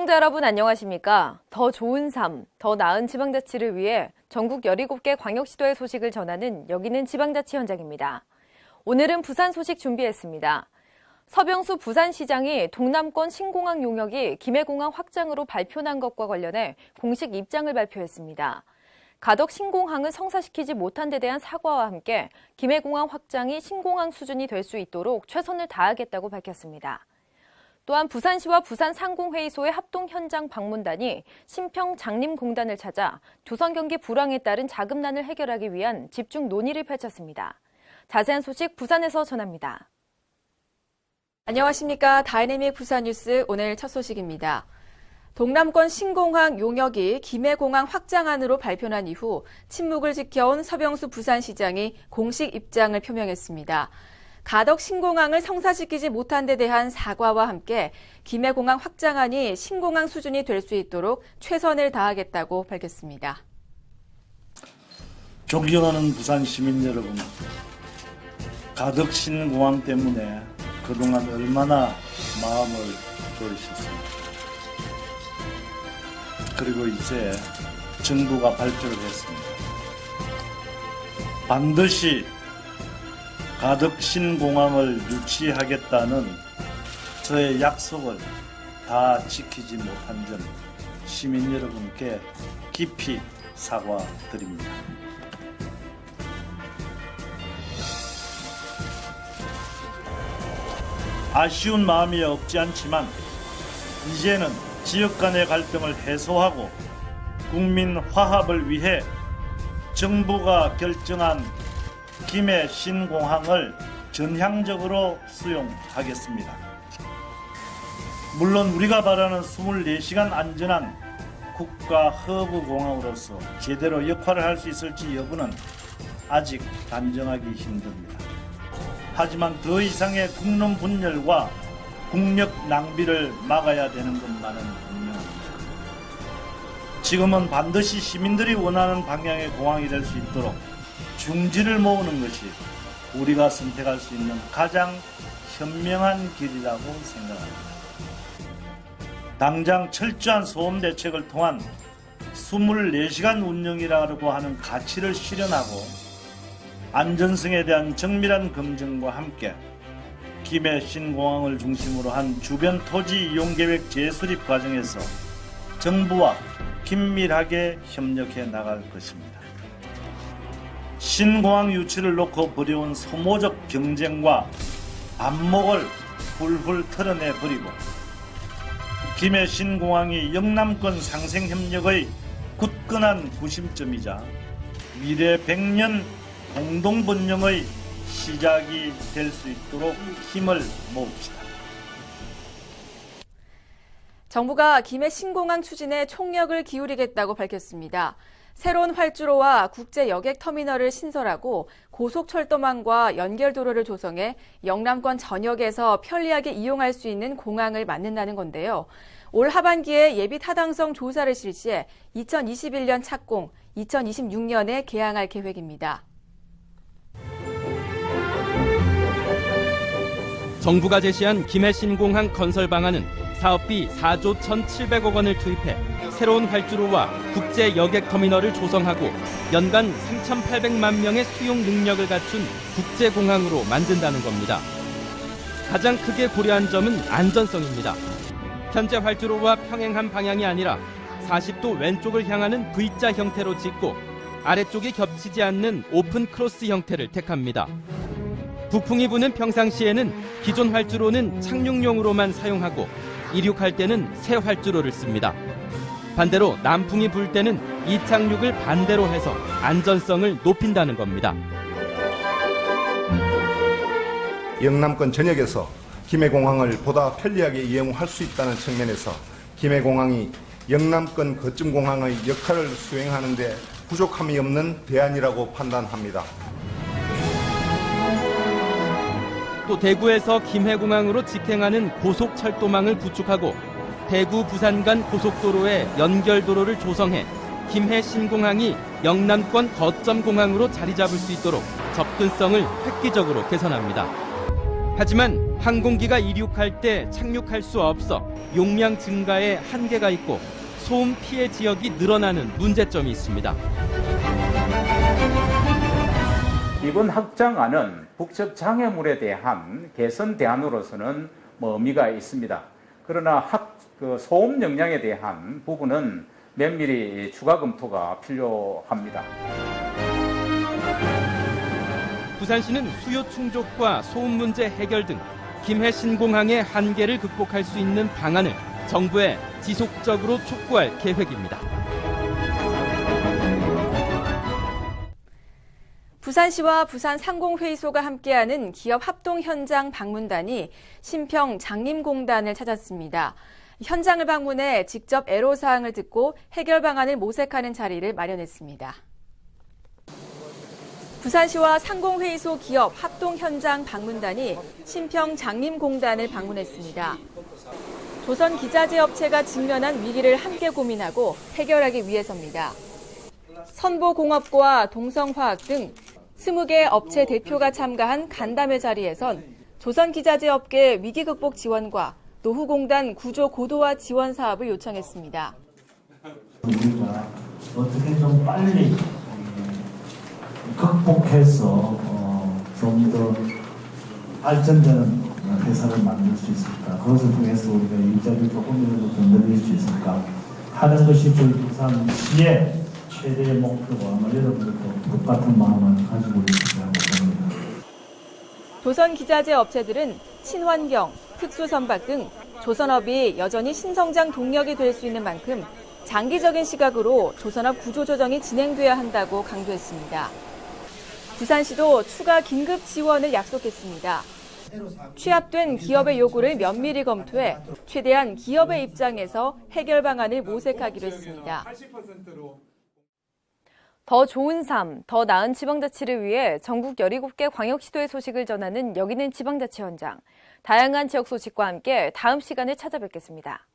시청자 여러분 안녕하십니까? 더 좋은 삶, 더 나은 지방자치를 위해 전국 17개 광역시도의 소식을 전하는 여기는 지방자치 현장입니다. 오늘은 부산 소식 준비했습니다. 서병수 부산시장이 동남권 신공항 용역이 김해공항 확장으로 발표난 것과 관련해 공식 입장을 발표했습니다. 가덕 신공항을 성사시키지 못한 데 대한 사과와 함께 김해공항 확장이 신공항 수준이 될 수 있도록 최선을 다하겠다고 밝혔습니다. 또한 부산시와 부산상공회의소의 합동 현장 방문단이 신평 장림공단을 찾아 조선 경기 불황에 따른 자금난을 해결하기 위한 집중 논의를 펼쳤습니다. 자세한 소식 부산에서 전합니다. 안녕하십니까. 다이내믹 부산뉴스 오늘 첫 소식입니다. 동남권 신공항 용역이 김해공항 확장안으로 발표난 이후 침묵을 지켜온 서병수 부산시장이 공식 입장을 표명했습니다. 가덕 신공항을 성사시키지 못한 데 대한 사과와 함께 김해공항 확장안이 신공항 수준이 될 수 있도록 최선을 다하겠다고 밝혔습니다. 존경하는 부산 시민 여러분, 가덕 신공항 때문에 그동안 얼마나 마음을 졸이셨습니까? 그리고 이제 정부가 발표를 했습니다. 반드시 가덕 신공항을 유치하겠다는 저의 약속을 다 지키지 못한 점 시민 여러분께 깊이 사과드립니다. 아쉬운 마음이 없지 않지만 이제는 지역 간의 갈등을 해소하고 국민 화합을 위해 정부가 결정한 김해 신공항을 전향적으로 수용하겠습니다. 물론 우리가 바라는 24시간 안전한 국가 허브 공항으로서 제대로 역할을 할 수 있을지 여부는 아직 단정하기 힘듭니다. 하지만 더 이상의 국론 분열과 국력 낭비를 막아야 되는 것만은 분명합니다. 지금은 반드시 시민들이 원하는 방향의 공항이 될 수 있도록 중지를 모으는 것이 우리가 선택할 수 있는 가장 현명한 길이라고 생각합니다. 당장 철저한 소음 대책을 통한 24시간 운영이라고 하는 가치를 실현하고 안전성에 대한 정밀한 검증과 함께 김해 신공항을 중심으로 한 주변 토지 이용계획 재수립 과정에서 정부와 긴밀하게 협력해 나갈 것입니다. 신공항 유치를 놓고 벌여온 소모적 경쟁과 안목을 훌훌 털어내버리고 김해 신공항이 영남권 상생협력의 굳건한 구심점이자 미래 100년 공동번영의 시작이 될 수 있도록 힘을 모읍시다. 정부가 김해 신공항 추진에 총력을 기울이겠다고 밝혔습니다. 새로운 활주로와 국제 여객 터미널을 신설하고 고속철도망과 연결도로를 조성해 영남권 전역에서 편리하게 이용할 수 있는 공항을 만든다는 건데요. 올 하반기에 예비 타당성 조사를 실시해 2021년 착공, 2026년에 개항할 계획입니다. 정부가 제시한 김해 신공항 건설 방안은 사업비 4조 1,700억 원을 투입해 새로운 활주로와 국제 여객 터미널을 조성하고 연간 3,800만 명의 수용 능력을 갖춘 국제공항으로 만든다는 겁니다. 가장 크게 고려한 점은 안전성입니다. 현재 활주로와 평행한 방향이 아니라 40도 왼쪽을 향하는 V자 형태로 짓고 아래쪽이 겹치지 않는 오픈 크로스 형태를 택합니다. 북풍이 부는 평상시에는 기존 활주로는 착륙용으로만 사용하고 이륙할 때는 새 활주로를 씁니다. 반대로 남풍이 불 때는 이착륙을 반대로 해서 안전성을 높인다는 겁니다. 영남권 전역에서 김해공항을 보다 편리하게 이용할 수 있다는 측면에서 김해공항이 영남권 거점공항의 역할을 수행하는 데 부족함이 없는 대안이라고 판단합니다. 또 대구에서 김해공항으로 직행하는 고속철도망을 구축하고 대구 부산 간 고속도로에 연결도로를 조성해 김해 신공항이 영남권 거점공항으로 자리 잡을 수 있도록 접근성을 획기적으로 개선합니다. 하지만 항공기가 이륙할 때 착륙할 수 없어 용량 증가에 한계가 있고 소음 피해 지역이 늘어나는 문제점이 있습니다. 이번 확장안은 북측 장애물에 대한 개선 대안으로서는 의미가 있습니다. 그러나 소음 영향에 대한 부분은 면밀히 추가 검토가 필요합니다. 부산시는 수요 충족과 소음 문제 해결 등 김해 신공항의 한계를 극복할 수 있는 방안을 정부에 지속적으로 촉구할 계획입니다. 부산시와 부산상공회의소가 함께하는 기업 합동 현장 방문단이 신평 장림공단을 찾았습니다. 현장을 방문해 직접 애로사항을 듣고 해결 방안을 모색하는 자리를 마련했습니다. 부산시와 상공회의소 기업 합동 현장 방문단이 신평 장림공단을 방문했습니다. 조선기자재 업체가 직면한 위기를 함께 고민하고 해결하기 위해서입니다. 선보공업과 동성화학 등 20개 업체 대표가 참가한 간담회 자리에선 조선기자재 업계 위기 극복 지원과 노후공단 구조 고도화 지원 사업을 요청했습니다. 우리가 어떻게 좀 빨리 극복해서 좀 더 발전되는 회사를 만들 수 있을까? 그것을 통해서 우리가 일자리를 조금이라도 더 늘릴 수 있을까? 하는 것이 저희 부산시의 최대의 목표고 아마 여러분들도 똑같은 마음을 가지고 있으리라고 봅니다. 조선기자재 업체들은 친환경, 특수선박 등 조선업이 여전히 신성장 동력이 될 수 있는 만큼 장기적인 시각으로 조선업 구조조정이 진행돼야 한다고 강조했습니다. 부산시도 추가 긴급 지원을 약속했습니다. 취합된 기업의 요구를 면밀히 검토해 최대한 기업의 입장에서 해결 방안을 모색하기로 했습니다. 더 좋은 삶, 더 나은 지방자치를 위해 전국 17개 광역시도의 소식을 전하는 여기는 지방자치 현장. 다양한 지역 소식과 함께 다음 시간에 찾아뵙겠습니다.